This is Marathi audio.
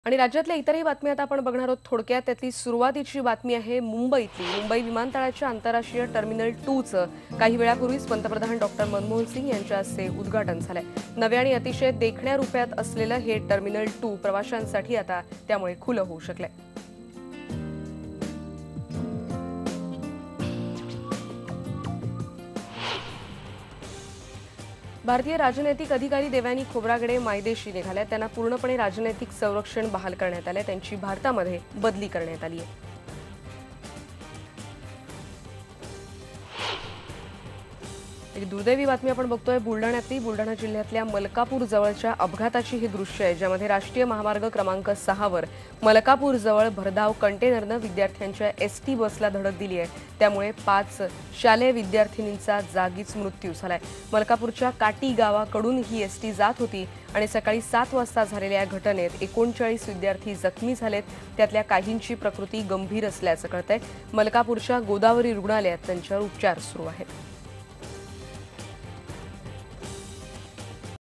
आणि राज्यातल्या इतरही बातम्या आता आपण बघणार आहोत थोडक्यात. त्यातली सुरुवातीची बातमी आहे मुंबईतली. मुंबई विमानतळाच्या आंतरराष्ट्रीय टर्मिनल 2चं काही वेळापूर्वीच पंतप्रधान डॉक्टर मनमोहन सिंग यांच्या हस्ते उद्घाटन झालंय. नव्या आणि अतिशय देखण्या रुपयात असलेलं हे टर्मिनल 2 प्रवाशांसाठी आता त्यामुळे खुलं होऊ शकलंय. भारतीय राजनैतिक अधिकारी देवयानी खोब्रागडे मायदेशी निघाले. त्यांना पूर्णपणे राजनैतिक संरक्षण बहाल करण्यात आले. त्यांची भारतामध्ये बदली करण्यात आली आहे. एक दुर्दैवी बातमी आपण बघतोय बुलढाण्यातली. बुलढाणा जिल्ह्यातल्या मलकापूर जवळच्या अपघाताची ही दृश्य आहे, ज्यामध्ये राष्ट्रीय महामार्ग क्रमांक 6 वर मलकापूर जवळ भरधाव कंटेनरनं विद्यार्थ्यांच्या एसटी बसला धडक दिली आहे. त्यामुळे 5 शालेय विद्यार्थिनींचा जागीच मृत्यू झालाय. मलकापूरच्या काटी गावाकडून ही एसटी जात होती आणि सकाळी 7 वाजता झालेल्या या घटनेत 39 विद्यार्थी जखमी झालेत. त्यातल्या काहींची प्रकृती गंभीर असल्याचं कळतंय. मलकापूरच्या गोदावरी रुग्णालयात त्यांच्यावर उपचार सुरू आहेत.